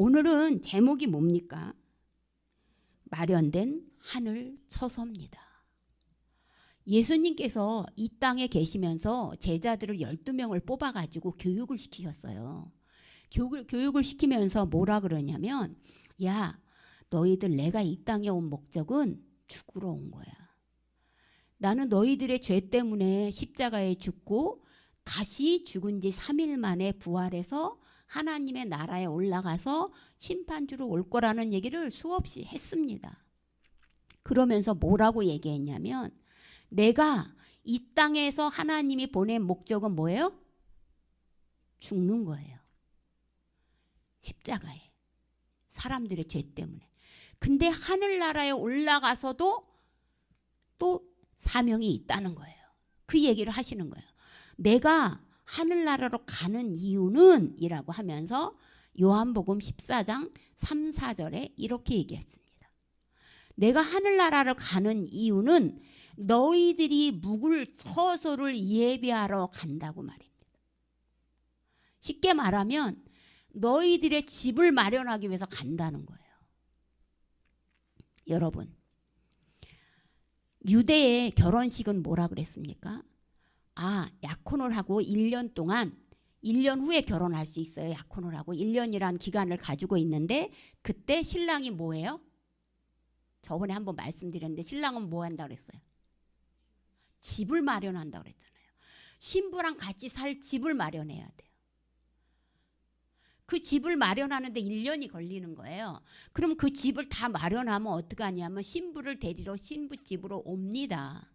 오늘은 제목이 뭡니까? 마련된 하늘 처소입니다. 예수님께서 이 땅에 계시면서 제자들을 12명을 뽑아가지고 교육을 시키셨어요. 교육을 시키면서 뭐라 그러냐면, 야, 너희들 내가 이 땅에 온 목적은 죽으러 온 거야. 나는 너희들의 죄 때문에 십자가에 죽고 다시 죽은 지 3일 만에 부활해서 하나님의 나라에 올라가서 심판주로 올 거라는 얘기를 수없이 했습니다. 그러면서 뭐라고 얘기했냐면, 내가 이 땅에서 하나님이 보낸 목적은 뭐예요? 죽는 거예요. 십자가에. 사람들의 죄 때문에. 근데 하늘나라에 올라가서도 또 사명이 있다는 거예요. 그 얘기를 하시는 거예요. 내가 하늘나라로 가는 이유는 이라고 하면서 요한복음 14장 3, 4절에 이렇게 얘기했습니다. 내가 하늘나라를 가는 이유는 너희들이 묵을 처소를 예비하러 간다고 말입니다. 쉽게 말하면 너희들의 집을 마련하기 위해서 간다는 거예요. 여러분, 유대의 결혼식은 뭐라 그랬습니까? 약혼을 하고 1년 동안 1년 후에 결혼할 수 있어요. 약혼을 하고 1년이란 기간을 가지고 있는데 그때 신랑이 뭐예요? 저번에 한번 말씀드렸는데 신랑은 뭐 한다고 그랬어요? 집을 마련한다고 그랬잖아요. 신부랑 같이 살 집을 마련해야 돼요. 그 집을 마련하는데 1년이 걸리는 거예요. 그럼 그 집을 다 마련하면 어떻게 하냐면 신부를 데리러 신부집으로 옵니다.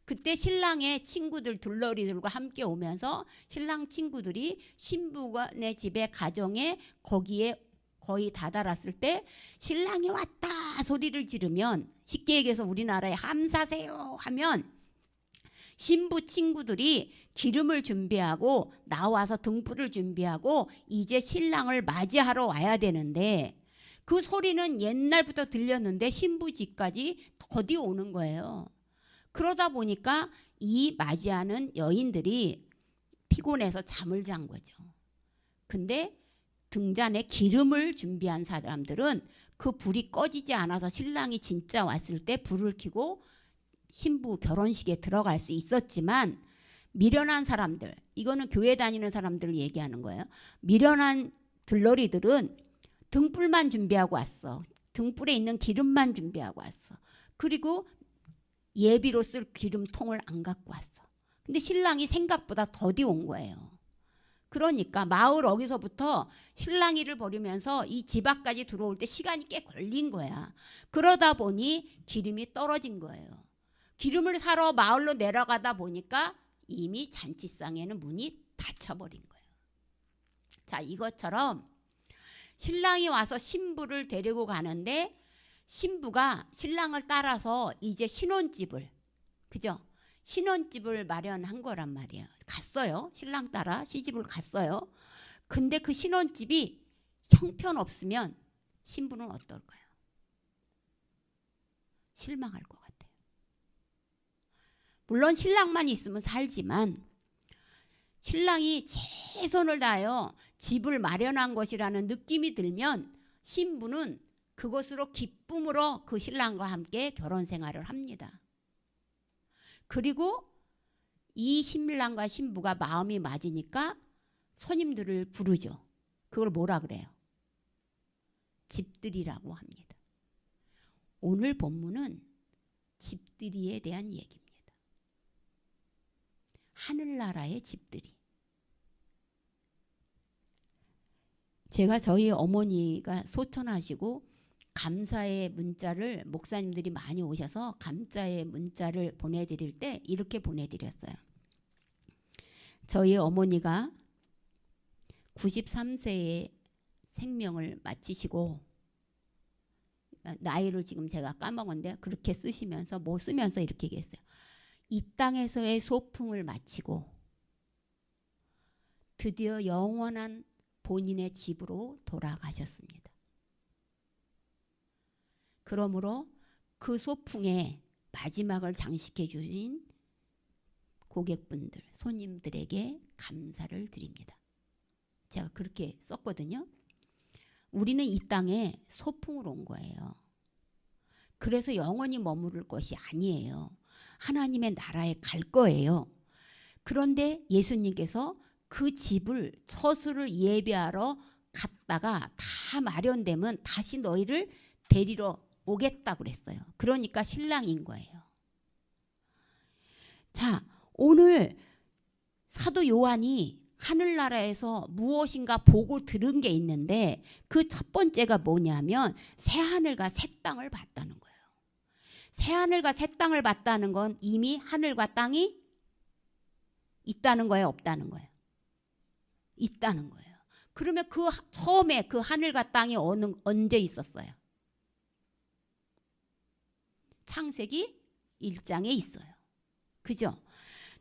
그때 신랑의 친구들 둘러리들과 함께 오면서 신랑 친구들이 신부의 집에 가정에 거기에 거의 다다랐을 때 신랑이 왔다 소리를 지르면, 쉽게 얘기해서 우리나라에 함사세요 하면 신부 친구들이 기름을 준비하고 나와서 등불을 준비하고 이제 신랑을 맞이하러 와야 되는데, 그 소리는 옛날부터 들렸는데 신부 집까지 더디 오는 거예요. 그러다 보니까 이 맞이하는 여인들이 피곤해서 잠을 잔 거죠. 근데 등잔에 기름을 준비한 사람들은 그 불이 꺼지지 않아서 신랑이 진짜 왔을 때 불을 켜고 신부 결혼식에 들어갈 수 있었지만, 미련한 사람들, 이거는 교회 다니는 사람들을 얘기하는 거예요. 미련한 들러리들은 등불만 준비하고 왔어. 등불에 있는 기름만 준비하고 왔어. 그리고 예비로 쓸 기름통을 안 갖고 왔어. 근데 신랑이 생각보다 더디 온 거예요. 그러니까 마을 어기서부터 신랑이를 버리면서 이 집 앞까지 들어올 때 시간이 꽤 걸린 거야. 그러다 보니 기름이 떨어진 거예요. 기름을 사러 마을로 내려가다 보니까 이미 잔치상에는 문이 닫혀버린 거예요. 자, 이것처럼 신랑이 와서 신부를 데리고 가는데 신부가 신랑을 따라서 이제 신혼집을, 그죠? 신혼집을 마련한 거란 말이에요. 갔어요. 신랑 따라 시집을 갔어요. 근데 그 신혼집이 형편없으면 신부는 어떨까요? 실망할 것 같아요. 물론 신랑만 있으면 살지만 신랑이 최선을 다하여 집을 마련한 것이라는 느낌이 들면 신부는 그것으로 기쁨으로 그 신랑과 함께 결혼 생활을 합니다. 그리고 이 신랑과 신부가 마음이 맞으니까 손님들을 부르죠. 그걸 뭐라 그래요? 집들이라고 합니다. 오늘 본문은 집들이에 대한 얘기입니다. 하늘나라의 집들이. 제가 저희 어머니가 소천하시고 감사의 문자를 목사님들이 많이 오셔서 감사의 문자를 보내드릴 때 이렇게 보내드렸어요. 저희 어머니가 93세에 생명을 마치시고, 나이를 지금 제가 까먹었는데 그렇게 쓰시면서 쓰면서 이렇게 얘기했어요. 이 땅에서의 소풍을 마치고 드디어 영원한 본인의 집으로 돌아가셨습니다. 그러므로 그 소풍의 마지막을 장식해 주신 고객분들, 손님들에게 감사를 드립니다. 제가 그렇게 썼거든요. 우리는 이 땅에 소풍으로 온 거예요. 그래서 영원히 머무를 것이 아니에요. 하나님의 나라에 갈 거예요. 그런데 예수님께서 그 집을 처수를 예비하러 갔다가 다 마련되면 다시 너희를 데리러 오겠다고 그랬어요. 그러니까 신랑인 거예요. 자, 오늘 사도 요한이 하늘나라에서 무엇인가 보고 들은 게 있는데 그 첫 번째가 뭐냐면 새하늘과 새 땅을 봤다는 거예요. 새하늘과 새 땅을 봤다는 건 이미 하늘과 땅이 있다는 거예요, 없다는 거예요? 있다는 거예요. 그러면 그 처음에 그 하늘과 땅이 언제 있었어요? 창세기 1장에 있어요. 그죠?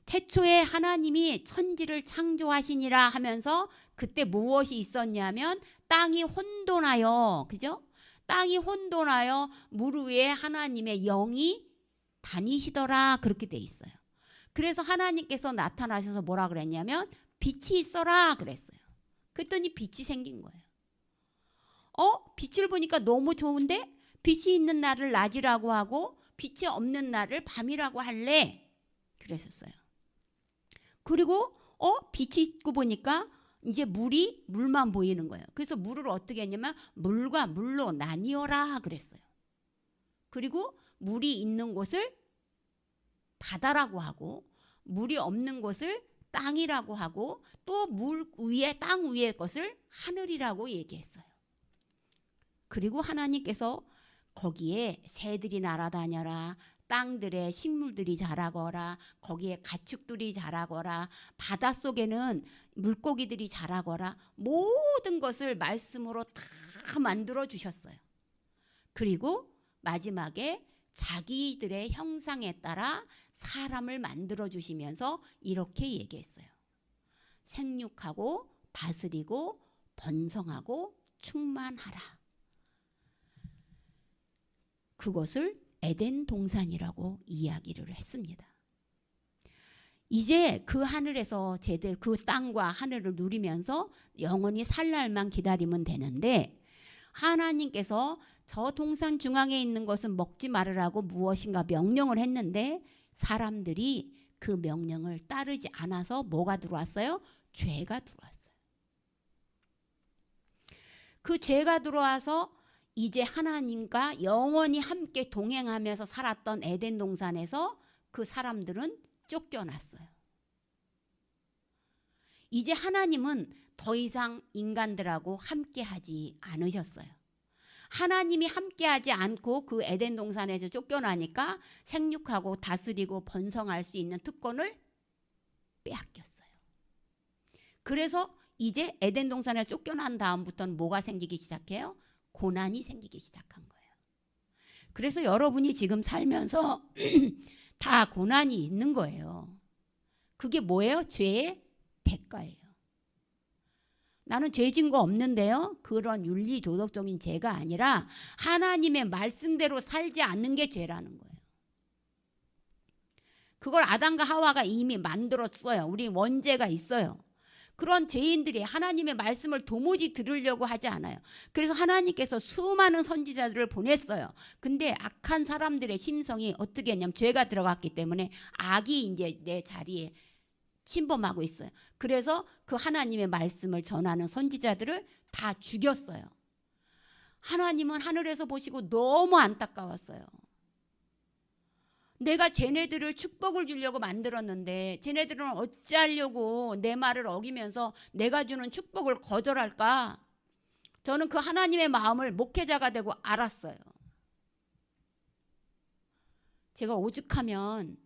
태초에 하나님이 천지를 창조하시니라 하면서 그때 무엇이 있었냐면 땅이 혼돈하여, 그죠? 땅이 혼돈하여 물 위에 하나님의 영이 다니시더라, 그렇게 돼 있어요. 그래서 하나님께서 나타나셔서 뭐라 그랬냐면 빛이 있어라 그랬어요. 그랬더니 빛이 생긴 거예요. 빛을 보니까 너무 좋은데 빛이 있는 날을 낮이라고 하고 빛이 없는 날을 밤이라고 할래? 그랬었어요. 그리고 빛이 있고 보니까 이제 물만 보이는 거예요. 그래서 물을 어떻게 했냐면 물과 물로 나뉘어라 그랬어요. 그리고 물이 있는 곳을 바다라고 하고 물이 없는 곳을 땅이라고 하고 또 물 위에 땅 위의 것을 하늘이라고 얘기했어요. 그리고 하나님께서 거기에 새들이 날아다녀라, 땅들에 식물들이 자라거라, 거기에 가축들이 자라거라, 바닷속에는 물고기들이 자라거라, 모든 것을 말씀으로 다 만들어 주셨어요. 그리고 마지막에 자기들의 형상에 따라 사람을 만들어 주시면서 이렇게 얘기했어요. 생육하고 다스리고 번성하고 충만하라. 그것을 에덴 동산이라고 이야기를 했습니다. 이제 그 하늘에서 제대로 그 땅과 하늘을 누리면서 영원히 살 날만 기다리면 되는데 하나님께서 저 동산 중앙에 있는 것은 먹지 말으라고 무엇인가 명령을 했는데 사람들이 그 명령을 따르지 않아서 뭐가 들어왔어요? 죄가 들어왔어요. 그 죄가 들어와서 이제 하나님과 영원히 함께 동행하면서 살았던 에덴 동산에서 그 사람들은 쫓겨났어요. 이제 하나님은 더 이상 인간들하고 함께하지 않으셨어요. 하나님이 함께하지 않고 그 에덴 동산에서 쫓겨나니까 생육하고 다스리고 번성할 수 있는 특권을 빼앗겼어요. 그래서 이제 에덴 동산에 쫓겨난 다음부터는 뭐가 생기기 시작해요? 고난이 생기기 시작한 거예요. 그래서 여러분이 지금 살면서 다 고난이 있는 거예요. 그게 뭐예요? 죄의 대가예요. 나는 죄 진 거 없는데요. 그런 윤리 도덕적인 죄가 아니라 하나님의 말씀대로 살지 않는 게 죄라는 거예요. 그걸 아담과 하와가 이미 만들었어요. 우리 원죄가 있어요. 그런 죄인들이 하나님의 말씀을 도무지 들으려고 하지 않아요. 그래서 하나님께서 수많은 선지자들을 보냈어요. 근데 악한 사람들의 심성이 어떻게 했냐면 죄가 들어갔기 때문에 악이 이제 내 자리에 침범하고 있어요. 그래서 그 하나님의 말씀을 전하는 선지자들을 다 죽였어요. 하나님은 하늘에서 보시고 너무 안타까웠어요. 내가 쟤네들을 축복을 주려고 만들었는데 쟤네들은 어찌하려고 내 말을 어기면서 내가 주는 축복을 거절할까? 저는 그 하나님의 마음을 목회자가 되고 알았어요. 제가 오죽하면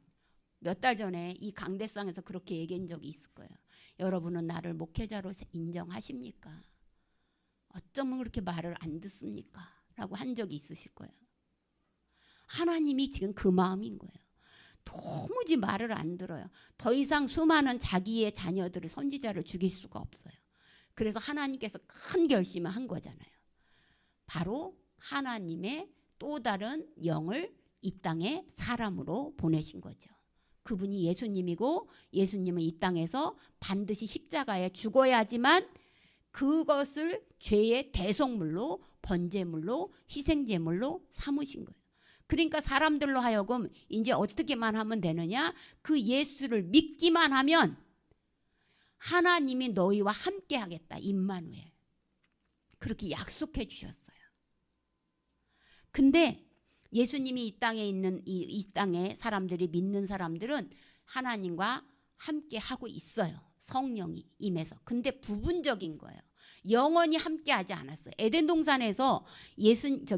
몇 달 전에 이 강대상에서 그렇게 얘기한 적이 있을 거예요. 여러분은 나를 목회자로 인정하십니까? 어쩌면 그렇게 말을 안 듣습니까? 라고 한 적이 있으실 거예요. 하나님이 지금 그 마음인 거예요. 도무지 말을 안 들어요. 더 이상 수많은 자기의 자녀들을 선지자를 죽일 수가 없어요. 그래서 하나님께서 큰 결심을 한 거잖아요. 바로 하나님의 또 다른 영을 이 땅에 사람으로 보내신 거죠. 그분이 예수님이고 예수님은 이 땅에서 반드시 십자가에 죽어야지만 그것을 죄의 대속물로, 번제물로, 희생제물로 삼으신 거예요. 그러니까 사람들로 하여금 이제 어떻게만 하면 되느냐? 그 예수를 믿기만 하면 하나님이 너희와 함께 하겠다. 임마누엘. 그렇게 약속해 주셨어요. 근데 예수님이 이 땅에 있는 이 땅에 사람들이 믿는 사람들은 하나님과 함께 하고 있어요. 성령이 임해서. 근데 부분적인 거예요. 영원히 함께 하지 않았어요. 에덴 동산에서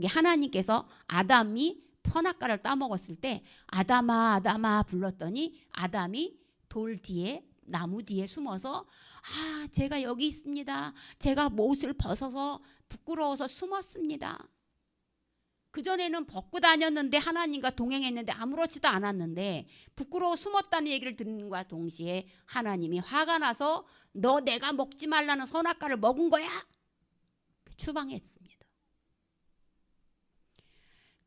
하나님께서 아담이 선악과를 따먹었을 때 아담아 아담아 불렀더니 아담이 돌 뒤에 나무 뒤에 숨어서 제가 여기 있습니다. 제가 옷을 벗어서 부끄러워서 숨었습니다. 그전에는 벗고 다녔는데 하나님과 동행했는데 아무렇지도 않았는데 부끄러워 숨었다는 얘기를 듣는 것과 동시에 하나님이 화가 나서 너 내가 먹지 말라는 선악과를 먹은 거야? 추방했습니다.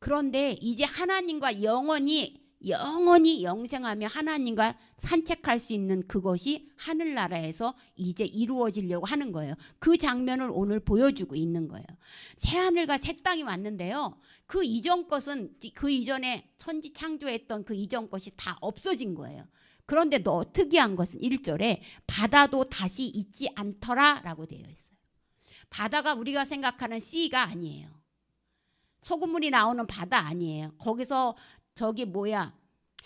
그런데 이제 하나님과 영원히 영생하며 하나님과 산책할 수 있는 그것이 하늘나라에서 이제 이루어지려고 하는 거예요. 그 장면을 오늘 보여주고 있는 거예요. 새하늘과 새 땅이 왔는데요. 그 이전 것은 그 이전에 천지 창조했던 그 이전 것이 다 없어진 거예요. 그런데 더 특이한 것은 1절에 바다도 다시 있지 않더라 라고 되어 있어요. 바다가 우리가 생각하는 C가 아니에요. 소금물이 나오는 바다 아니에요. 거기서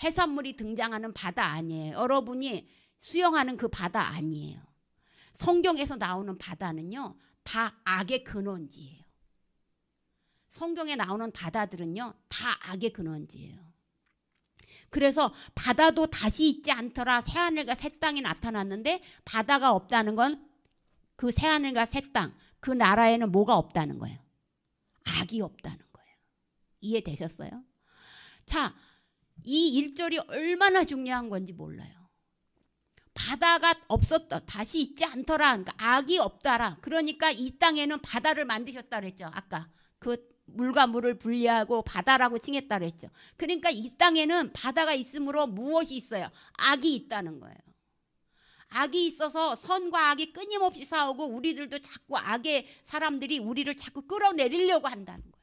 해산물이 등장하는 바다 아니에요. 여러분이 수영하는 그 바다 아니에요. 성경에서 나오는 바다는요, 다 악의 근원지예요. 성경에 나오는 바다들은요, 다 악의 근원지예요. 그래서 바다도 다시 있지 않더라. 새하늘과 새 땅이 나타났는데 바다가 없다는 건 그 새하늘과 새 땅, 그 나라에는 뭐가 없다는 거예요? 악이 없다는 거예요. 이해되셨어요? 자, 이 1절이 얼마나 중요한 건지 몰라요. 바다가 없었다. 다시 있지 않더라. 그러니까 악이 없다라. 그러니까 이 땅에는 바다를 만드셨다 그랬죠. 아까 그 물과 물을 분리하고 바다라고 칭했다 그랬죠. 그러니까 이 땅에는 바다가 있으므로 무엇이 있어요? 악이 있다는 거예요. 악이 있어서 선과 악이 끊임없이 싸우고 우리들도 자꾸 악의 사람들이 우리를 자꾸 끌어내리려고 한다는 거예요.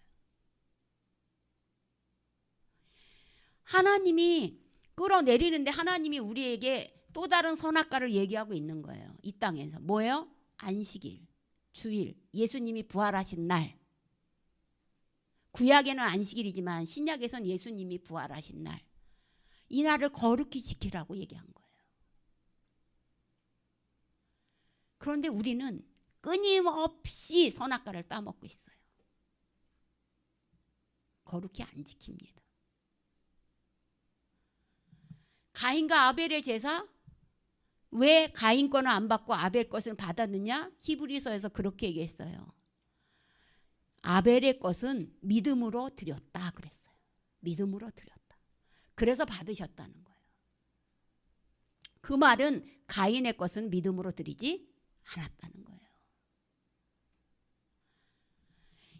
하나님이 끌어내리는데 하나님이 우리에게 또 다른 선악과를 얘기하고 있는 거예요. 이 땅에서. 뭐예요? 안식일, 주일, 예수님이 부활하신 날. 구약에는 안식일이지만 신약에선 예수님이 부활하신 날. 이 날을 거룩히 지키라고 얘기한 거예요. 그런데 우리는 끊임없이 선악과를 따먹고 있어요. 거룩히 안 지킵니다. 가인과 아벨의 제사, 왜 가인 거는 안 받고 아벨 것을 받았느냐? 히브리서에서 그렇게 얘기했어요. 아벨의 것은 믿음으로 드렸다 그랬어요. 믿음으로 드렸다. 그래서 받으셨다는 거예요. 그 말은 가인의 것은 믿음으로 드리지 않았다는 거예요.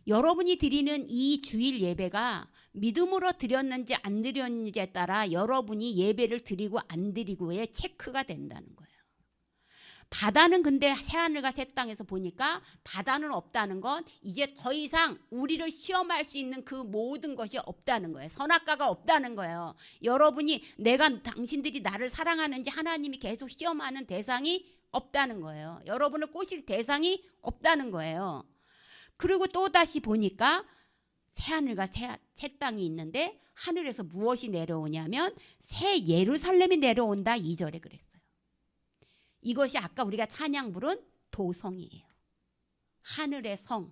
여러분이 드리는 이 주일 예배가 믿음으로 드렸는지 안 드렸는지에 따라 여러분이 예배를 드리고 안 드리고의 체크가 된다는 거예요. 바다는 근데 새하늘과 새 땅에서 보니까 바다는 없다는 건 이제 더 이상 우리를 시험할 수 있는 그 모든 것이 없다는 거예요. 선악과가 없다는 거예요. 여러분이 당신들이 나를 사랑하는지 하나님이 계속 시험하는 대상이 없다는 거예요. 여러분을 꼬실 대상이 없다는 거예요. 그리고 또다시 보니까 새하늘과 새 땅이 있는데 하늘에서 무엇이 내려오냐면 새 예루살렘이 내려온다 2절에 그랬어요. 이것이 아까 우리가 찬양 부른 도성이에요. 하늘의 성.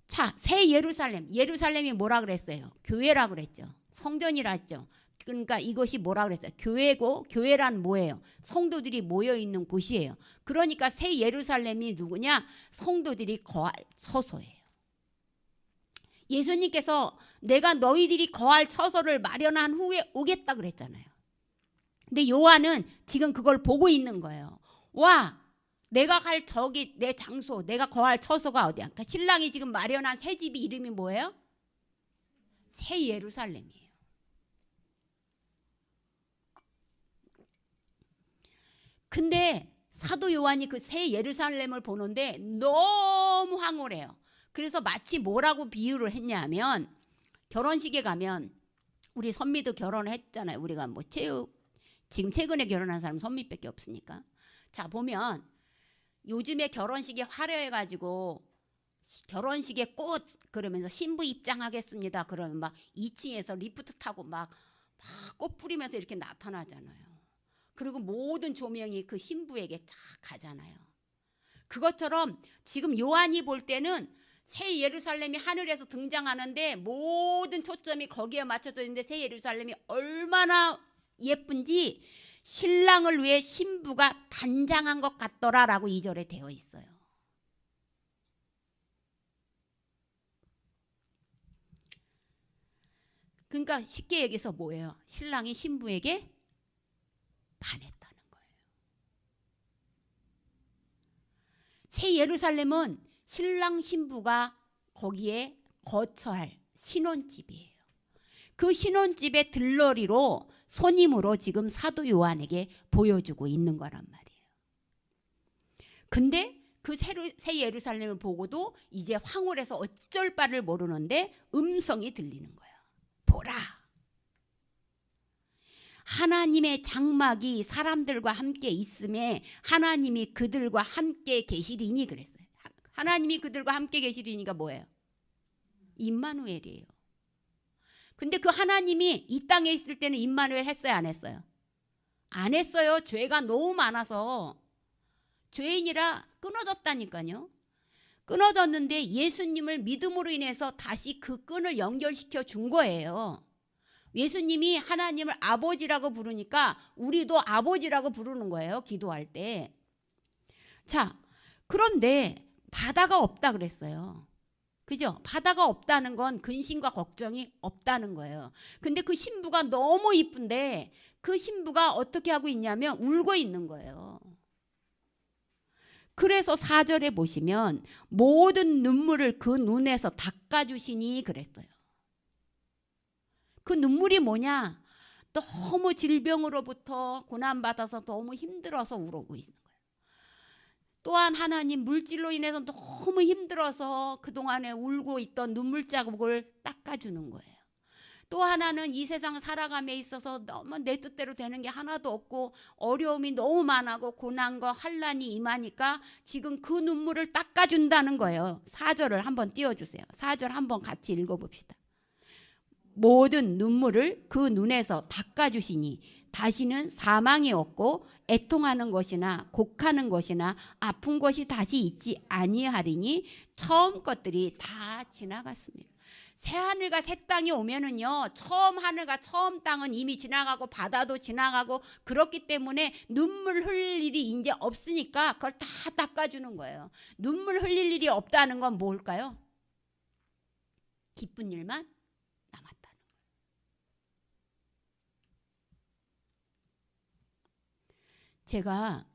자, 새 예루살렘이 뭐라 그랬어요? 교회라 그랬죠. 성전이라 했죠. 그러니까 이것이 뭐라 그랬어요? 교회고, 교회란 뭐예요? 성도들이 모여 있는 곳이에요. 그러니까 새 예루살렘이 누구냐? 성도들이 거할 처소예요. 예수님께서 내가 너희들이 거할 처소를 마련한 후에 오겠다 그랬잖아요. 근데 요한은 지금 그걸 보고 있는 거예요. 와, 내가 갈 저기 내 장소, 내가 거할 처소가 어디야? 그러니까 신랑이 지금 마련한 새 집이 이름이 뭐예요? 새 예루살렘이에요. 근데 사도 요한이 그 새 예루살렘을 보는데 너무 황홀해요. 그래서 마치 뭐라고 비유를 했냐면, 결혼식에 가면 우리 선미도 결혼했잖아요. 우리가 뭐 지금 최근에 결혼한 사람 선미밖에 없으니까. 자, 보면 요즘에 결혼식이 화려해가지고 결혼식에 꽃 그러면서 신부 입장하겠습니다. 그러면 막 2층에서 리프트 타고 막 꽃 뿌리면서 이렇게 나타나잖아요. 그리고 모든 조명이 그 신부에게 쫙 가잖아요. 그것처럼 지금 요한이 볼 때는 새 예루살렘이 하늘에서 등장하는데 모든 초점이 거기에 맞춰져 있는데, 새 예루살렘이 얼마나 예쁜지 신랑을 위해 신부가 단장한 것 같더라라고 2절에 되어 있어요. 그러니까 쉽게 얘기해서 뭐예요? 신랑이 신부에게 반했다는 거예요. 새 예루살렘은 신랑 신부가 거기에 거처할 신혼집이에요. 그 신혼집의 들러리로 손님으로 지금 사도 요한에게 보여주고 있는 거란 말이에요. 근데 그 새 예루살렘을 보고도 이제 황홀해서 어쩔 바를 모르는데 음성이 들리는 거예요. 보라, 하나님의 장막이 사람들과 함께 있음에 하나님이 그들과 함께 계시리니 그랬어요. 하나님이 그들과 함께 계시리니가 뭐예요? 임마누엘이에요. 근데 그 하나님이 이 땅에 있을 때는 임마누엘 했어요, 안 했어요? 안 했어요. 죄가 너무 많아서 죄인이라 끊어졌다니까요. 끊어졌는데 예수님을 믿음으로 인해서 다시 그 끈을 연결시켜 준 거예요. 예수님이 하나님을 아버지라고 부르니까 우리도 아버지라고 부르는 거예요, 기도할 때. 자, 그런데 바다가 없다 그랬어요. 그죠? 바다가 없다는 건 근심과 걱정이 없다는 거예요. 근데 그 신부가 너무 이쁜데 그 신부가 어떻게 하고 있냐면 울고 있는 거예요. 그래서 4절에 보시면 모든 눈물을 그 눈에서 닦아주시니 그랬어요. 그 눈물이 뭐냐? 너무 질병으로부터 고난받아서 너무 힘들어서 울고 있는 거예요. 또한 하나님 물질로 인해서 너무 힘들어서 그동안에 울고 있던 눈물 자국을 닦아주는 거예요. 또 하나는 이 세상 살아감에 있어서 너무 내 뜻대로 되는 게 하나도 없고 어려움이 너무 많아고 고난과 환난이 임하니까 지금 그 눈물을 닦아준다는 거예요. 4절을 한번 띄워주세요. 4절 한번 같이 읽어봅시다. 모든 눈물을 그 눈에서 닦아주시니 다시는 사망이 없고 애통하는 것이나 곡하는 것이나 아픈 것이 다시 있지 아니하리니 처음 것들이 다 지나갔습니다. 새 하늘과 새 땅이 오면은요, 처음 하늘과 처음 땅은 이미 지나가고 바다도 지나가고 그렇기 때문에 눈물 흘릴 일이 이제 없으니까 그걸 다 닦아주는 거예요. 눈물 흘릴 일이 없다는 건 뭘까요? 기쁜 일만 남았다는 거예요. 제가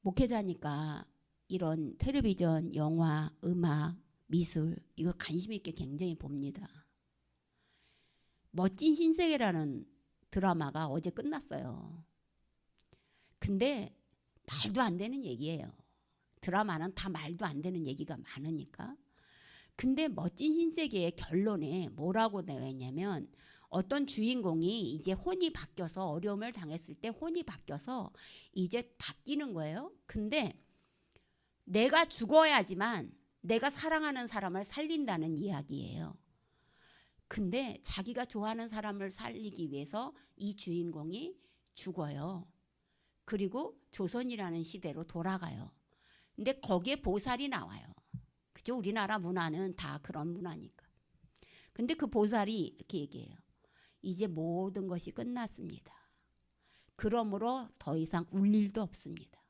목회자니까 이런 텔레비전, 영화, 음악, 미술 이거 관심 있게 굉장히 봅니다. 멋진 신세계라는 드라마가 어제 끝났어요. 근데 말도 안 되는 얘기예요. 드라마는 다 말도 안 되는 얘기가 많으니까. 근데 멋진 신세계의 결론에 뭐라고 되어 있냐면 어떤 주인공이 이제 혼이 바뀌어서 어려움을 당했을 때 혼이 바뀌어서 이제 바뀌는 거예요. 근데 내가 죽어야지만 내가 사랑하는 사람을 살린다는 이야기예요. 근데 자기가 좋아하는 사람을 살리기 위해서 이 주인공이 죽어요. 그리고 조선이라는 시대로 돌아가요. 근데 거기에 보살이 나와요. 그죠? 우리나라 문화는 다 그런 문화니까. 근데 그 보살이 이렇게 얘기해요. 이제 모든 것이 끝났습니다. 그러므로 더 이상 울 일도 없습니다.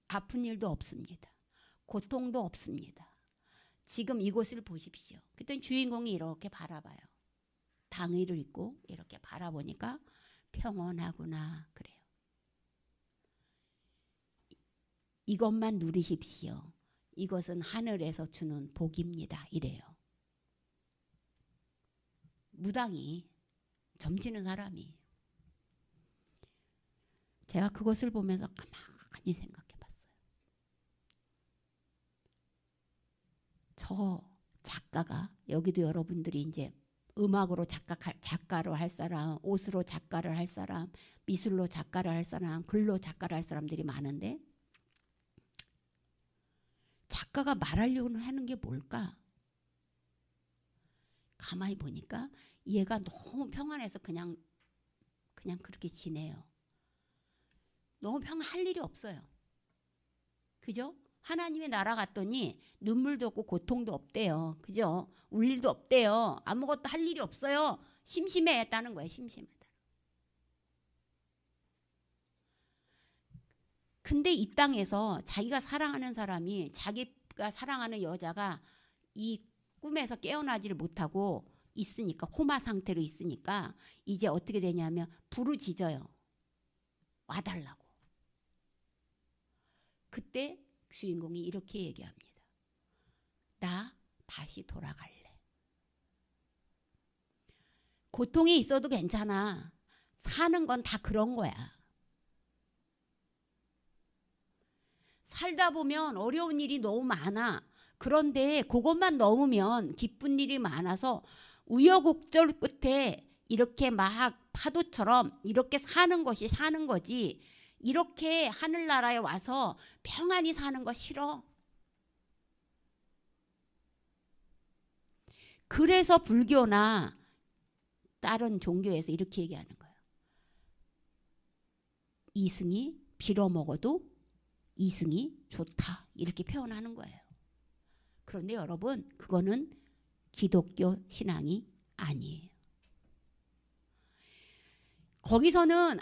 아픈 일도 없습니다. 고통도 없습니다. 지금 이곳을 보십시오. 그랬더니 주인공이 이렇게 바라봐요. 당의를 입고 이렇게 바라보니까 평온하구나 그래요. 이것만 누리십시오. 이것은 하늘에서 주는 복입니다. 이래요. 무당이 점치는 사람이. 제가 그것을 보면서 가만히 많이 생각해 봤어요. 저 작가가 여기도 여러분들이 이제 음악으로 작가로 할 사람, 옷으로 작가를 할 사람, 미술로 작가를 할 사람, 글로 작가를 할 사람들이 많은데 작가가 말하려고 하는 게 뭘까? 가만히 보니까 얘가 너무 평안해서 그냥 그렇게 지내요. 너무 할 일이 없어요. 그죠? 하나님의 나라 갔더니 눈물도 없고 고통도 없대요. 그죠? 울 일도 없대요. 아무것도 할 일이 없어요. 심심했다는 거예요. 심심하다. 근데 이 땅에서 자기가 사랑하는 사람이, 자기가 사랑하는 여자가 이 꿈에서 깨어나지를 못하고 있으니까, 코마 상태로 있으니까 이제 어떻게 되냐면 부르짖어요. 와달라고. 그때 주인공이 이렇게 얘기합니다. 나 다시 돌아갈래. 고통이 있어도 괜찮아. 사는 건 다 그런 거야. 살다 보면 어려운 일이 너무 많아. 그런데 그것만 넘으면 기쁜 일이 많아서 우여곡절 끝에 이렇게 막 파도처럼 이렇게 사는 것이 사는 거지, 이렇게 하늘나라에 와서 평안히 사는 거 싫어. 그래서 불교나 다른 종교에서 이렇게 얘기하는 거예요. 이승이 빌어먹어도 이승이 좋다, 이렇게 표현하는 거예요. 그런데 여러분, 그거는 기독교 신앙이 아니에요. 거기서는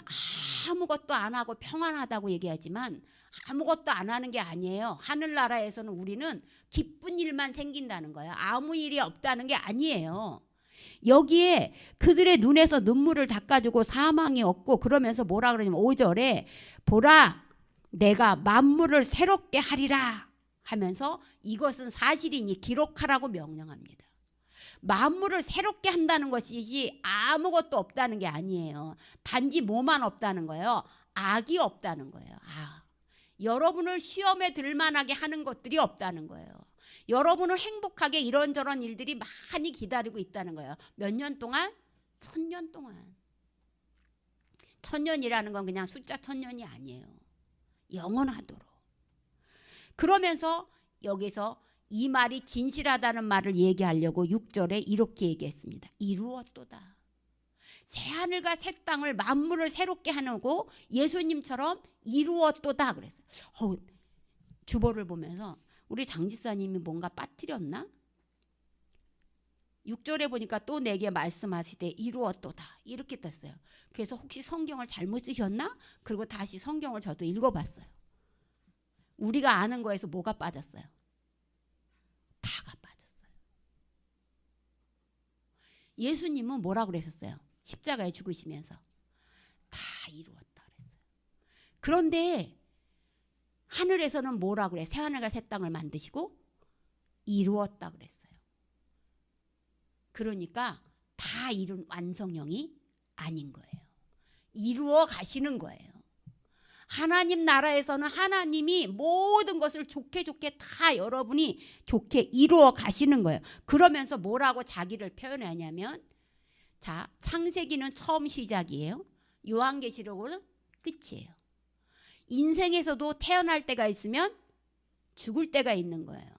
아무것도 안 하고 평안하다고 얘기하지만 아무것도 안 하는 게 아니에요. 하늘나라에서는 우리는 기쁜 일만 생긴다는 거예요. 아무 일이 없다는 게 아니에요. 여기에 그들의 눈에서 눈물을 닦아주고 사망이 없고, 그러면서 뭐라 그러냐면 5절에 보라 내가 만물을 새롭게 하리라 하면서 이것은 사실이니 기록하라고 명령합니다. 만물을 새롭게 한다는 것이지 아무것도 없다는 게 아니에요. 단지 뭐만 없다는 거예요? 악이 없다는 거예요. 여러분을 시험에 들만하게 하는 것들이 없다는 거예요. 여러분을 행복하게 이런저런 일들이 많이 기다리고 있다는 거예요. 몇 년 동안? 1000년 동안. 1000년이라는 건 그냥 숫자 1000년이 아니에요. 영원하도록. 그러면서 여기서 이 말이 진실하다는 말을 얘기하려고 6절에 이렇게 얘기했습니다. 이루었도다. 새하늘과 새 땅을 만물을 새롭게 하고 예수님처럼 이루었도다 그랬어요. 주보를 보면서 우리 장지사님이 뭔가 빠뜨렸나? 6절에 보니까 또 내게 말씀하시되 이루었도다 이렇게 떴어요. 그래서 혹시 성경을 잘못 쓰셨나? 그리고 다시 성경을 저도 읽어봤어요. 우리가 아는 거에서 뭐가 빠졌어요? 다가 빠졌어요. 예수님은 뭐라고 그랬었어요? 십자가에 죽으시면서 다 이루었다 그랬어요. 그런데 하늘에서는 뭐라고 그래? 새하늘과 새 땅을 만드시고 이루었다 그랬어요. 그러니까 다 이룬 완성형이 아닌 거예요. 이루어 가시는 거예요. 하나님 나라에서는 하나님이 모든 것을 좋게 다 여러분이 좋게 이루어 가시는 거예요. 그러면서 뭐라고 자기를 표현하냐면, 자, 창세기는 처음 시작이에요. 요한계시록은 끝이에요. 인생에서도 태어날 때가 있으면 죽을 때가 있는 거예요.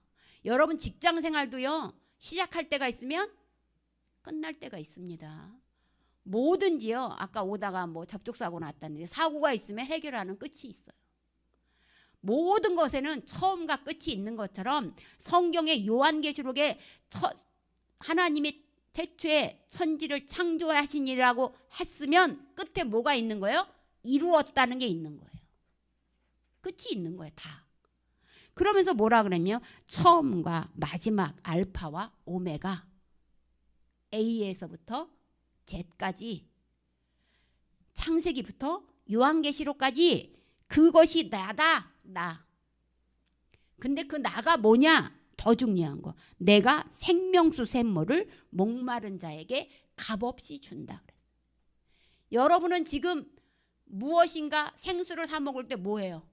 여러분 직장 생활도요, 시작할 때가 있으면 끝날 때가 있습니다. 뭐든지요. 아까 오다가 뭐 접촉사고 났다는데 사고가 있으면 해결하는 끝이 있어요. 모든 것에는 처음과 끝이 있는 것처럼 성경의 요한계시록에 하나님이 태초에 천지를 창조하시니라고 했으면 끝에 뭐가 있는 거예요? 이루었다는 게 있는 거예요. 끝이 있는 거예요. 다. 그러면서 뭐라 그러냐면 처음과 마지막 알파와 오메가, A에서부터 Z까지, 창세기부터 요한계시록까지 그것이 나다. 나. 근데 그 나가 뭐냐? 더 중요한 거. 내가 생명수 샘물을 목마른 자에게 값없이 준다 그랬어요. 여러분은 지금 무엇인가 생수를 사 먹을 때 뭐예요?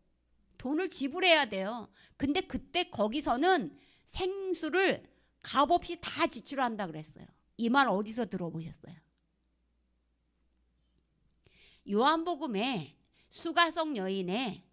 돈을 지불해야 돼요. 근데 그때 거기서는 생수를 값없이 다 지출한다 그랬어요. 이 말 어디서 들어보셨어요? 요한복음에 수가성 여인이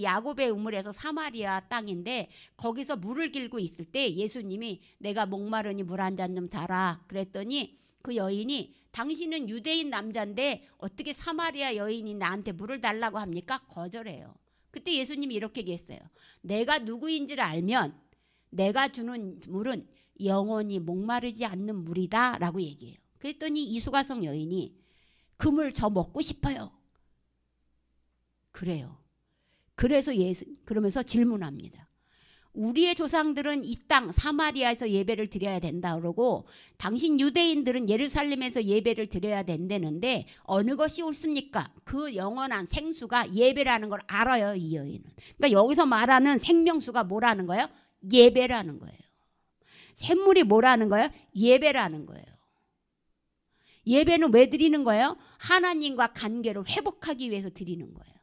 야곱의 우물에서 사마리아 땅인데 거기서 물을 길고 있을 때 예수님이 내가 목마르니 물 한 잔 좀 달아 그랬더니 그 여인이 당신은 유대인 남자인데 어떻게 사마리아 여인이 나한테 물을 달라고 합니까? 거절해요. 그때 예수님이 이렇게 얘기했어요. 내가 누구인지를 알면 내가 주는 물은 영원히 목마르지 않는 물이다 라고 얘기해요. 그랬더니 이 수가성 여인이 그 물 저 먹고 싶어요. 그래요. 그래서 그러면서 질문합니다. 우리의 조상들은 이 땅 사마리아에서 예배를 드려야 된다 그러고 당신 유대인들은 예루살렘에서 예배를 드려야 된다는데 어느 것이 옳습니까? 그 영원한 생수가 예배라는 걸 알아요, 이 여인은. 그러니까 여기서 말하는 생명수가 뭐라는 거예요? 예배라는 거예요. 샘물이 뭐라는 거예요? 예배라는 거예요. 예배는 왜 드리는 거예요? 하나님과 관계를 회복하기 위해서 드리는 거예요.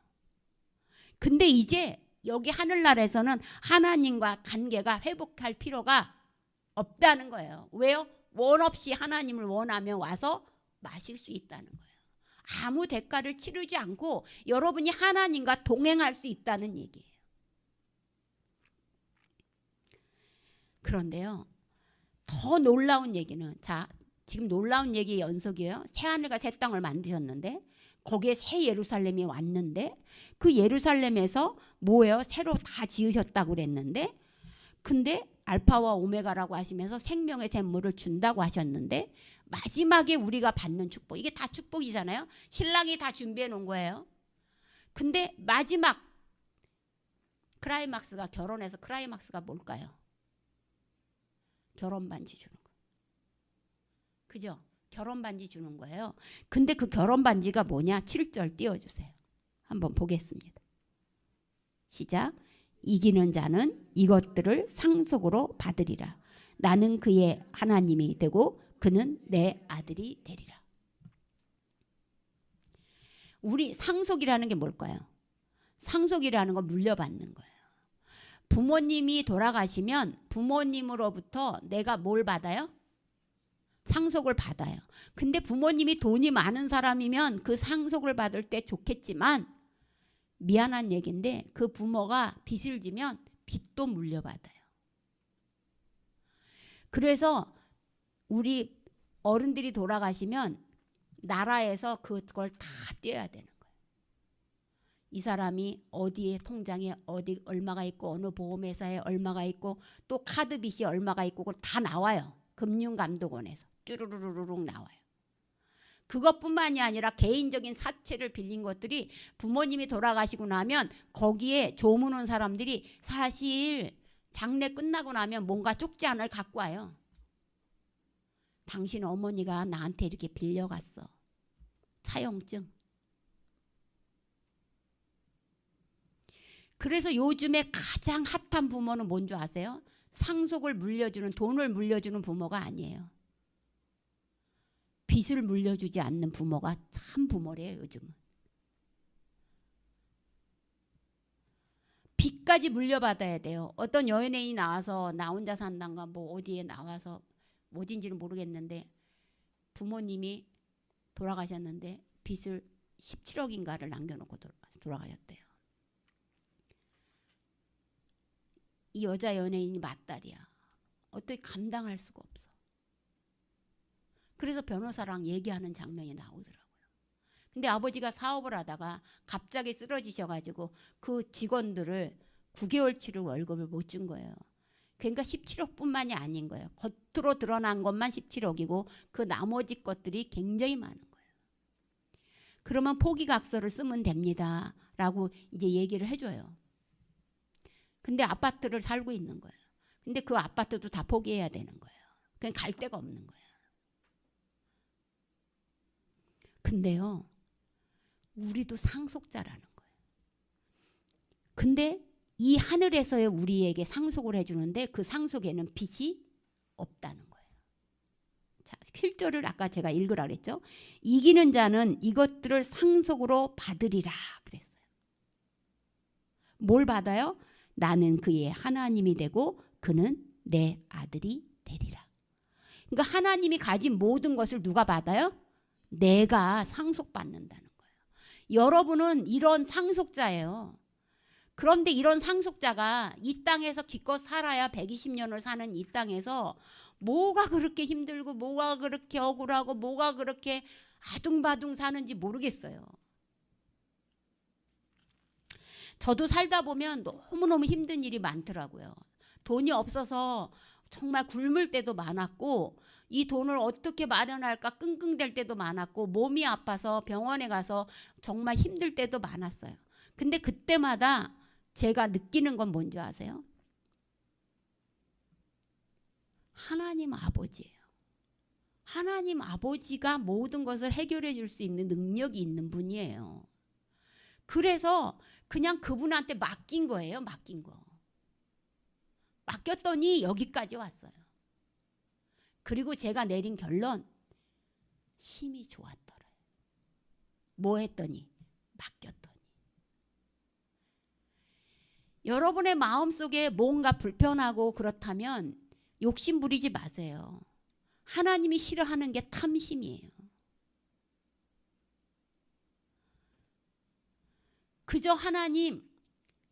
근데 이제 여기 하늘나라에서는 하나님과 관계가 회복할 필요가 없다는 거예요. 왜요? 원 없이 하나님을 원하면 와서 마실 수 있다는 거예요. 아무 대가를 치르지 않고 여러분이 하나님과 동행할 수 있다는 얘기예요. 그런데요, 더 놀라운 얘기는, 자, 지금 놀라운 얘기의 연속이에요. 새하늘과 새 땅을 만드셨는데 거기에 새 예루살렘이 왔는데 그 예루살렘에서 뭐예요? 새로 다 지으셨다고 그랬는데 근데 알파와 오메가라고 하시면서 생명의 샘물을 준다고 하셨는데 마지막에 우리가 받는 축복, 이게 다 축복이잖아요. 신랑이 다 준비해 놓은 거예요. 근데 마지막 클라이막스가, 결혼해서 클라이막스가 뭘까요? 결혼 반지 주는 거. 그죠? 결혼 반지 주는 거예요. 근데 그 결혼 반지가 뭐냐? 7절 띄워주세요. 한번 보겠습니다. 시작. 이기는 자는 이것들을 상속으로 받으리라. 나는 그의 하나님이 되고 그는 내 아들이 되리라. 우리 상속이라는 게 뭘까요? 상속이라는 건 물려받는 거예요. 부모님이 돌아가시면 부모님으로부터 내가 뭘 받아요? 상속을 받아요. 근데 부모님이 돈이 많은 사람이면 그 상속을 받을 때 좋겠지만 미안한 얘기인데 그 부모가 빚을 지면 빚도 물려받아요. 그래서 우리 어른들이 돌아가시면 나라에서 그걸 다 떼어야 되는 거예요. 이 사람이 어디에 통장에 어디 얼마가 있고 어느 보험회사에 얼마가 있고 또 카드 빚이 얼마가 있고 그걸 다 나와요. 금융감독원에서 쭈루루루룩 나와요. 그것뿐만이 아니라 개인적인 사채를 빌린 것들이 부모님이 돌아가시고 나면 거기에 조문 온 사람들이 사실 장례 끝나고 나면 뭔가 쪽지 하나를 갖고 와요. 당신 어머니가 나한테 이렇게 빌려갔어. 차용증. 그래서 요즘에 가장 핫한 부모는 뭔 줄 아세요? 상속을 물려주는, 돈을 물려주는 부모가 아니에요. 빚을 물려주지 않는 부모가 참 부모래요, 요즘은. 빚까지 물려받아야 돼요. 어떤 연예인이 나와서 나 혼자 산단가 뭐 어디에 나와서 어딘지는 모르겠는데 부모님이 돌아가셨는데 빚을 17억인가를 남겨놓고 돌아가셨대요. 이 여자 연예인이 맞다리야. 어떻게 감당할 수가 없어. 그래서 변호사랑 얘기하는 장면이 나오더라고요. 근데 아버지가 사업을 하다가 갑자기 쓰러지셔가지고 그 직원들을 9개월치를 월급을 못 준 거예요. 그러니까 17억뿐만이 아닌 거예요. 겉으로 드러난 것만 17억이고 그 나머지 것들이 굉장히 많은 거예요. 그러면 포기각서를 쓰면 됩니다. 라고 이제 얘기를 해줘요. 근데 아파트를 살고 있는 거예요. 근데 그 아파트도 다 포기해야 되는 거예요. 그냥 갈 데가 없는 거예요. 근데요, 우리도 상속자라는 거예요. 근데 이 하늘에서의 우리에게 상속을 해주는데 그 상속에는 빚이 없다는 거예요. 자, 7절을 아까 제가 읽으라 그랬죠. 이기는 자는 이것들을 상속으로 받으리라 그랬어요. 뭘 받아요? 나는 그의 하나님이 되고 그는 내 아들이 되리라. 그러니까 하나님이 가진 모든 것을 누가 받아요? 내가 상속받는다는 거예요. 여러분은 이런 상속자예요. 그런데 이런 상속자가 이 땅에서 기껏 살아야 120년을 사는 이 땅에서 뭐가 그렇게 힘들고 뭐가 그렇게 억울하고 뭐가 그렇게 아둥바둥 사는지 모르겠어요. 저도 살다 보면 너무너무 힘든 일이 많더라고요. 돈이 없어서 정말 굶을 때도 많았고 이 돈을 어떻게 마련할까 끙끙댈 때도 많았고 몸이 아파서 병원에 가서 정말 힘들 때도 많았어요. 근데 그때마다 제가 느끼는 건 뭔지 아세요? 하나님 아버지예요. 하나님 아버지가 모든 것을 해결해 줄 수 있는 능력이 있는 분이에요. 그래서 그냥 그분한테 맡긴 거예요. 맡긴 거. 맡겼더니 여기까지 왔어요. 그리고 제가 내린 결론, 힘이 좋았더래요. 뭐 했더니? 맡겼더니. 여러분의 마음속에 뭔가 불편하고 그렇다면 욕심 부리지 마세요. 하나님이 싫어하는 게 탐심이에요. 그저 하나님,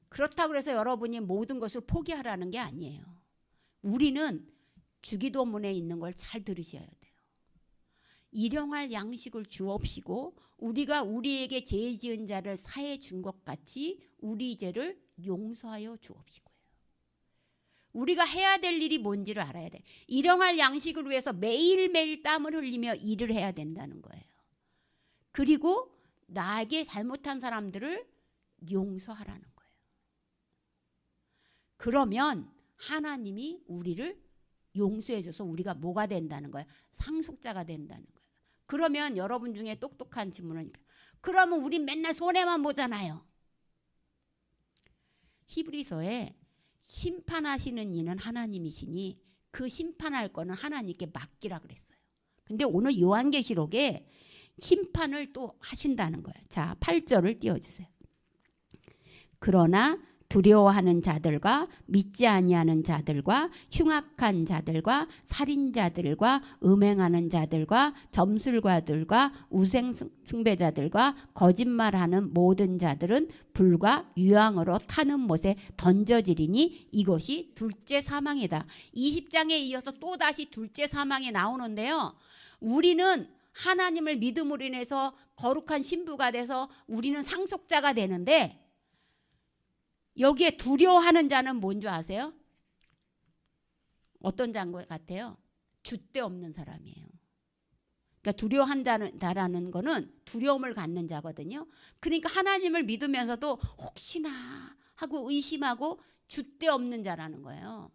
그렇다고 해서 여러분이 모든 것을 포기하라는 게 아니에요. 우리는 주기도문에 있는 걸 잘 들으셔야 돼요. 일용할 양식을 주옵시고 우리가 우리에게 죄 지은 자를 사해 준 것 같이 우리 죄를 용서하여 주옵시고요. 우리가 해야 될 일이 뭔지를 알아야 돼. 일용할 양식을 위해서 매일매일 땀을 흘리며 일을 해야 된다는 거예요. 그리고 나에게 잘못한 사람들을 용서하라는 거예요. 그러면 하나님이 우리를 용서해줘서 우리가 뭐가 된다는 거예요? 상속자가 된다는 거예요. 그러면 여러분 중에 똑똑한 질문은 그러면 우린 맨날 손해만 보잖아요. 히브리서에 심판하시는 이는 하나님이시니 그 심판할 거는 하나님께 맡기라 그랬어요. 근데 오늘 요한계시록에 심판을 또 하신다는 거예요. 자, 8절을 띄워주세요. 그러나 두려워하는 자들과 믿지 아니하는 자들과 흉악한 자들과 살인자들과 음행하는 자들과 점술가들과 우상 숭배자들과 거짓말하는 모든 자들은 불과 유황으로 타는 못에 던져지리니 이것이 둘째 사망이다. 20장에 이어서 또다시 둘째 사망이 나오는데요. 우리는 하나님을 믿음으로 인해서 거룩한 신부가 돼서 우리는 상속자가 되는데 여기에 두려워하는 자는 뭔지 아세요? 어떤 자인 것 같아요? 줏대 없는 사람이에요. 그러니까 두려워한다라는 거는 두려움을 갖는 자거든요. 그러니까 하나님을 믿으면서도 혹시나 하고 의심하고 줏대 없는 자라는 거예요.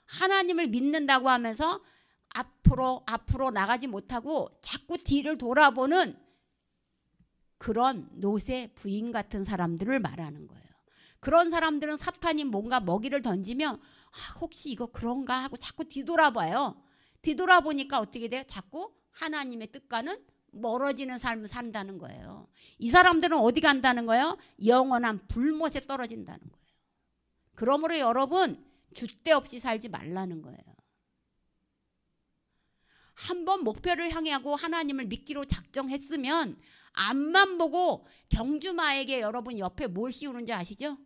하나님을 믿는다고 하면서 앞으로 나가지 못하고 자꾸 뒤를 돌아보는 그런 노새 부인 같은 사람들을 말하는 거예요. 그런 사람들은 사탄이 뭔가 먹이를 던지면 혹시 이거 그런가 하고 자꾸 뒤돌아봐요. 뒤돌아보니까 어떻게 돼요? 자꾸 하나님의 뜻과는 멀어지는 삶을 산다는 거예요. 이 사람들은 어디 간다는 거예요? 영원한 불못에 떨어진다는 거예요. 그러므로 여러분 줏대 없이 살지 말라는 거예요. 한번 목표를 향하고 하나님을 믿기로 작정했으면 앞만 보고 경주마에게 여러분 옆에 뭘 씌우는지 아시죠?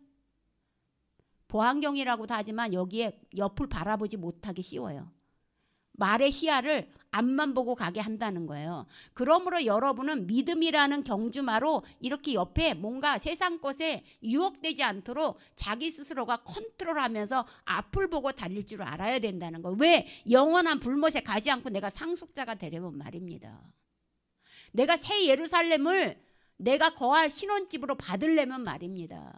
보안경이라고도 하지만 여기에 옆을 바라보지 못하게 씌워요. 말의 시야를 앞만 보고 가게 한다는 거예요. 그러므로 여러분은 믿음이라는 경주마로 이렇게 옆에 뭔가 세상 것에 유혹되지 않도록 자기 스스로가 컨트롤하면서 앞을 보고 달릴 줄 알아야 된다는 거예요. 왜? 영원한 불못에 가지 않고 내가 상속자가 되려면 말입니다. 내가 새 예루살렘을 내가 거할 신혼집으로 받으려면 말입니다.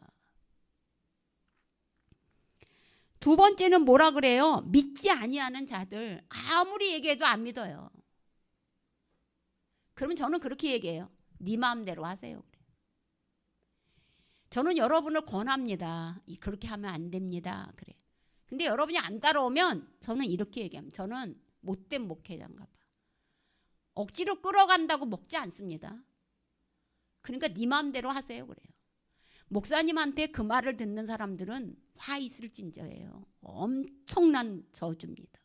두 번째는 뭐라 그래요? 믿지 아니하는 자들. 아무리 얘기해도 안 믿어요. 그러면 저는 그렇게 얘기해요. 네 마음대로 하세요. 저는 여러분을 권합니다. 그렇게 하면 안 됩니다. 그래. 근데 여러분이 안 따라오면 저는 이렇게 얘기합니다. 저는 못된 목회자인가 봐. 억지로 끌어간다고 먹지 않습니다. 그러니까 네 마음대로 하세요. 그래요. 목사님한테 그 말을 듣는 사람들은 화 있을진저예요. 엄청난 저주입니다.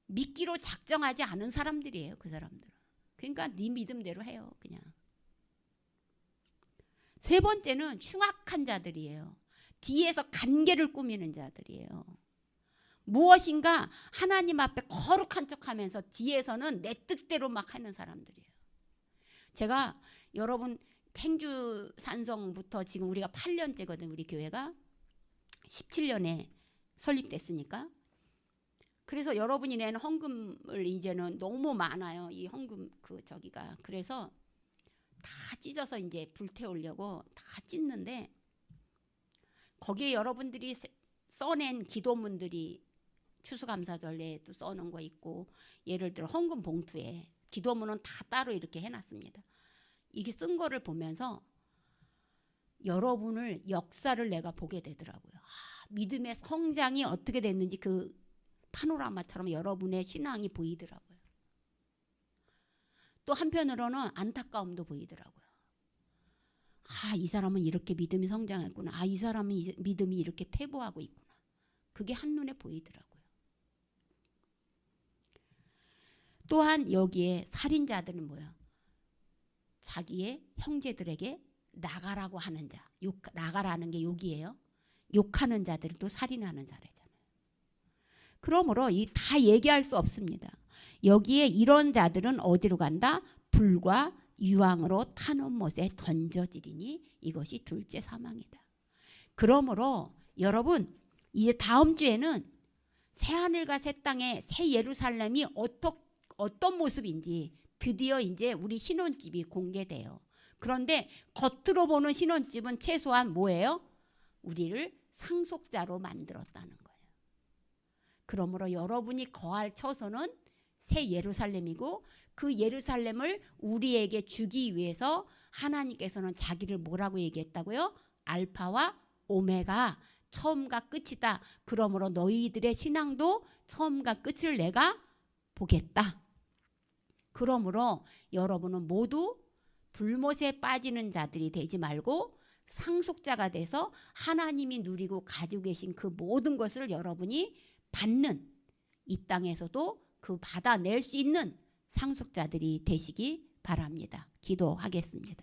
믿기로 작정하지 않은 사람들이에요. 그 사람들은. 그러니까 네 믿음대로 해요. 그냥. 세 번째는 흉악한 자들이에요. 뒤에서 간계를 꾸미는 자들이에요. 무엇인가 하나님 앞에 거룩한 척하면서 뒤에서는 내 뜻대로 막 하는 사람들이에요. 제가 여러분 행주 산성부터 지금 우리가 8년째거든. 우리 교회가 17년에 설립됐으니까. 그래서 여러분이 내는 헌금을 이제는 너무 많아요. 이 헌금 저기가. 그래서 다 찢어서 이제 불태우려고 다 찢는데 거기에 여러분들이 써낸 기도문들이 추수감사절에도 써놓은 거 있고, 예를 들어 헌금 봉투에 기도문은 다 따로 이렇게 해놨습니다. 이게 쓴 거를 보면서 여러분을 역사를 내가 보게 되더라고요. 믿음의 성장이 어떻게 됐는지 그 파노라마처럼 여러분의 신앙이 보이더라고요. 또 한편으로는 안타까움도 보이더라고요. 이 사람은 이렇게 믿음이 성장했구나. 이 사람은 믿음이 이렇게 퇴보하고 있구나. 그게 한눈에 보이더라고요. 또한 여기에 살인자들은 뭐야? 자기의 형제들에게 나가라고 하는 자. 나가라는 게 욕이에요. 욕하는 자들은 또 살인하는 자래잖아요. 그러므로 이 다 얘기할 수 없습니다. 여기에 이런 자들은 어디로 간다? 불과 유황으로 타는 못에 던져지리니 이것이 둘째 사망이다. 그러므로 여러분 이제 다음 주에는 새하늘과 새 땅의 새 예루살렘이 어떤 모습인지 드디어 이제 우리 신혼집이 공개돼요. 그런데 겉으로 보는 신혼집은 최소한 뭐예요? 우리를 상속자로 만들었다는 거예요. 그러므로 여러분이 거할 처소는 새 예루살렘이고, 그 예루살렘을 우리에게 주기 위해서 하나님께서는 자기를 뭐라고 얘기했다고요? 알파와 오메가, 처음과 끝이다. 그러므로 너희들의 신앙도 처음과 끝을 내가 보겠다. 그러므로 여러분은 모두 불못에 빠지는 자들이 되지 말고 상속자가 돼서 하나님이 누리고 가지고 계신 그 모든 것을 여러분이 받는, 이 땅에서도 그 받아낼 수 있는 상속자들이 되시기 바랍니다. 기도하겠습니다.